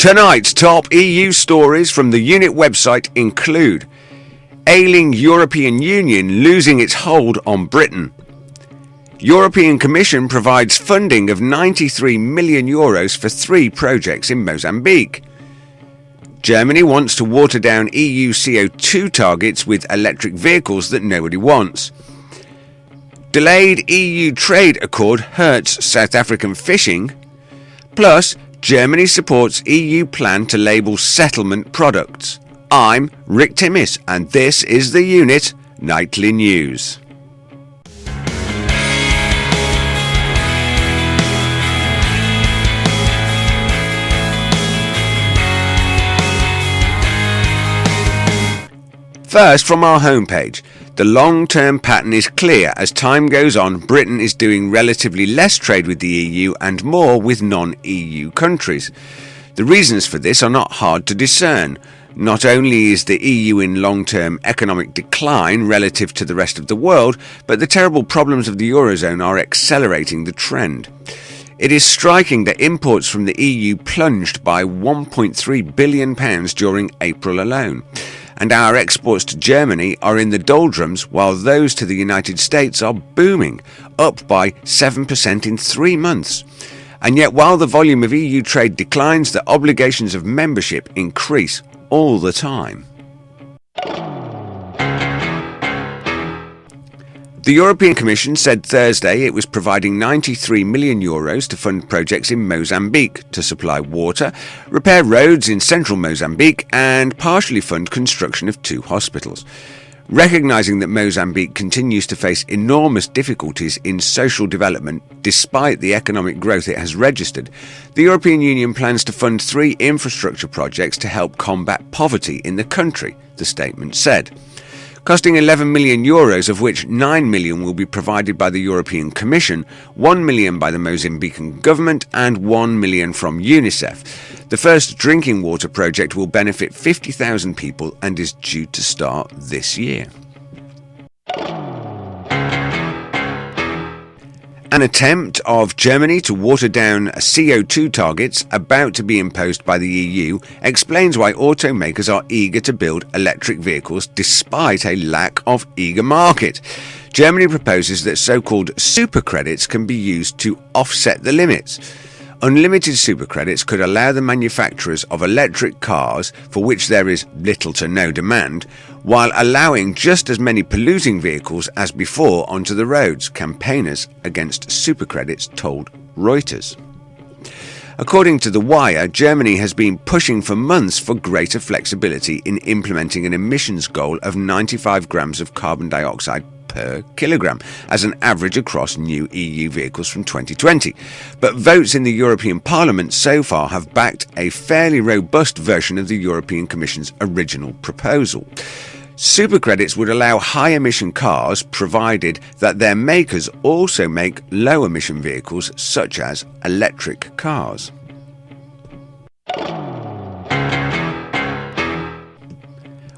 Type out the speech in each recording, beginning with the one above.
Tonight's top EU stories from the unit website include: ailing European Union losing its hold on Britain. European Commission provides funding of €93 million for 3 projects in Mozambique. Germany wants to water down EU CO2 targets with electric vehicles that nobody wants. Delayed EU trade accord hurts South African fishing. Plus, Germany supports EU plan to label settlement products. I'm Rick Timmis, and this is the Unit Nightly News. First, from our homepage, the long-term pattern is clear. As time goes on, Britain is doing relatively less trade with the EU and more with non-EU countries. The reasons for this are not hard to discern. Not only is the EU in long-term economic decline relative to the rest of the world, but the terrible problems of the Eurozone are accelerating the trend. It is striking that imports from the EU plunged by £1.3 billion during April alone. And our exports to Germany are in the doldrums, while those to the United States are booming, up by 7% in 3 months. And yet, while the volume of EU trade declines, the obligations of membership increase all the time. The European Commission said Thursday it was providing €93 million to fund projects in Mozambique to supply water, repair roads in central Mozambique, and partially fund construction of 2 hospitals. Recognising that Mozambique continues to face enormous difficulties in social development despite the economic growth it has registered, the European Union plans to fund 3 infrastructure projects to help combat poverty in the country, the statement said. Costing €11 million, of which €9 million will be provided by the European Commission, €1 million by the Mozambican government, and €1 million from UNICEF. The first drinking water project will benefit 50,000 people and is due to start this year. An attempt of Germany to water down CO2 targets about to be imposed by the EU explains why automakers are eager to build electric vehicles despite a lack of eager market. Germany proposes that so-called super credits can be used to offset the limits. Unlimited super credits could allow the manufacturers of electric cars, for which there is little to no demand, while allowing just as many polluting vehicles as before onto the roads, campaigners against super credits told Reuters. According to The Wire, Germany has been pushing for months for greater flexibility in implementing an emissions goal of 95 grams of carbon dioxide per kilogram as an average across new EU vehicles from 2020. But votes in the European Parliament so far have backed a fairly robust version of the European Commission's original proposal. Super credits would allow high-emission cars provided that their makers also make low-emission vehicles such as electric cars.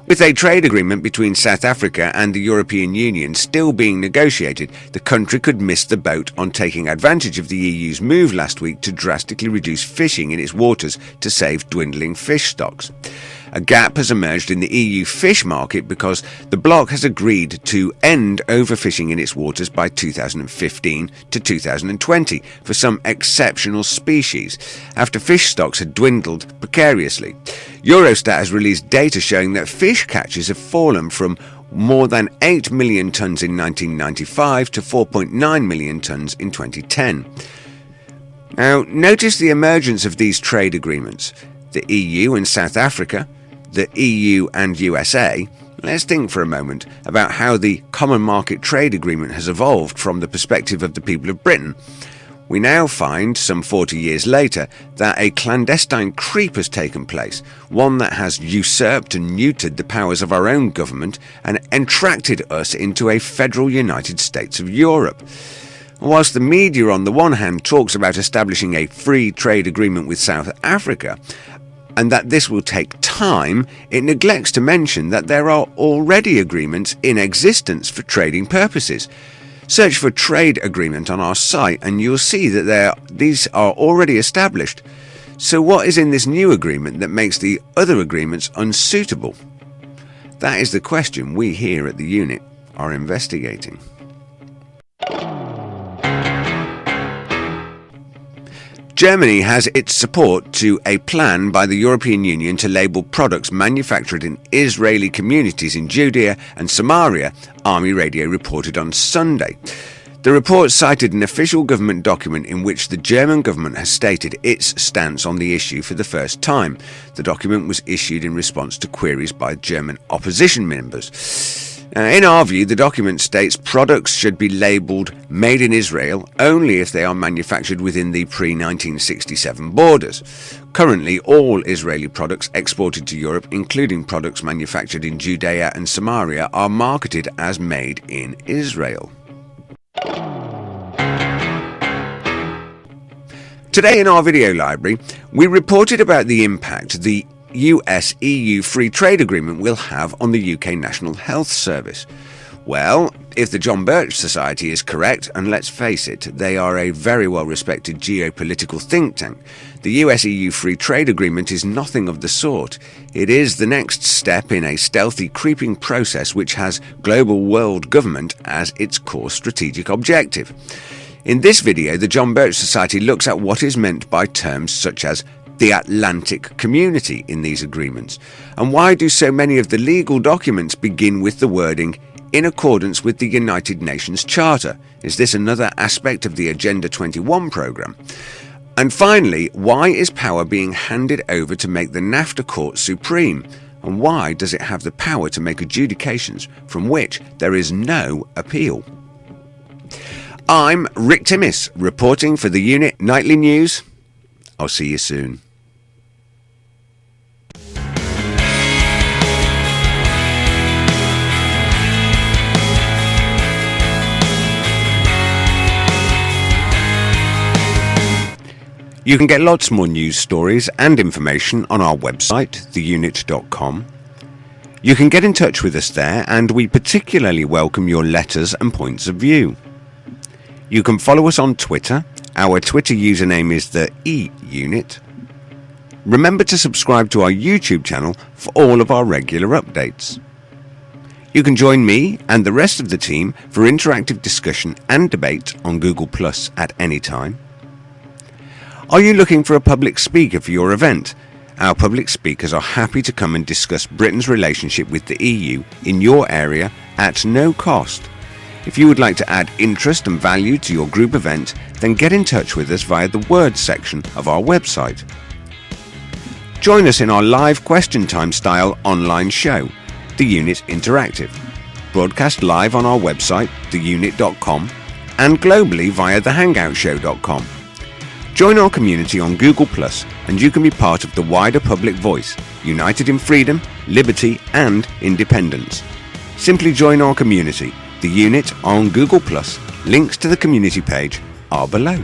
With a trade agreement between South Africa and the European Union still being negotiated, the country could miss the boat on taking advantage of the EU's move last week to drastically reduce fishing in its waters to save dwindling fish stocks. A gap has emerged in the EU fish market because the bloc has agreed to end overfishing in its waters by 2015 to 2020 for some exceptional species, after fish stocks had dwindled precariously. Eurostat has released data showing that fish catches have fallen from more than 8 million tonnes in 1995 to 4.9 million tonnes in 2010. Now, notice the emergence of these trade agreements. The EU and South Africa, the EU and USA. Let's think for a moment about how the Common Market Trade Agreement has evolved from the perspective of the people of Britain. We now find, some 40 years later, that a clandestine creep has taken place, one that has usurped and neutered the powers of our own government and entracted us into a federal United States of Europe. Whilst the media on the one hand talks about establishing a free trade agreement with South Africa, and that this will take time, it neglects to mention that there are already agreements in existence for trading purposes. Search for trade agreement on our site and you'll see that these are already established. So what is in this new agreement that makes the other agreements unsuitable? That is the question we here at the unit are investigating. Germany has its support to a plan by the European Union to label products manufactured in Israeli communities in Judea and Samaria, Army Radio reported on Sunday. The report cited an official government document in which the German government has stated its stance on the issue for the first time. The document was issued in response to queries by German opposition members. In our view, the document states products should be labelled Made in Israel only if they are manufactured within the pre-1967 borders. Currently, all Israeli products exported to Europe, including products manufactured in Judea and Samaria, are marketed as Made in Israel. Today in our video library, we reported about the impact the US-EU Free Trade Agreement will have on the UK National Health Service. Well, if the John Birch Society is correct, and let's face it, they are a very well-respected geopolitical think tank, the US-EU Free Trade Agreement is nothing of the sort. It is the next step in a stealthy, creeping process which has global world government as its core strategic objective. In this video, the John Birch Society looks at what is meant by terms such as the Atlantic Community in these agreements, and why do so many of the legal documents begin with the wording in accordance with the United Nations Charter? Is this another aspect of the Agenda 21 programme? And finally, why is power being handed over to make the NAFTA court supreme? And why does it have the power to make adjudications from which there is no appeal? I'm Rick Timmis, reporting for the Unit Nightly News. I'll see you soon. You can get lots more news stories and information on our website, theunit.com. You can get in touch with us there, and we particularly welcome your letters and points of view. You can follow us on Twitter. Our Twitter username is the eUnit. Remember to subscribe to our YouTube channel for all of our regular updates. You can join me and the rest of the team for interactive discussion and debate on Google Plus at any time. Are you looking for a public speaker for your event? Our public speakers are happy to come and discuss Britain's relationship with the EU in your area at no cost. If you would like to add interest and value to your group event, then get in touch with us via the Words section of our website. Join us in our live question time style online show, The Unit Interactive, broadcast live on our website, theunit.com, and globally via thehangoutshow.com. Join our community on Google+, and you can be part of the wider public voice, united in freedom, liberty, and independence. Simply join our community, The Unit, on Google+. Links to the community page are below.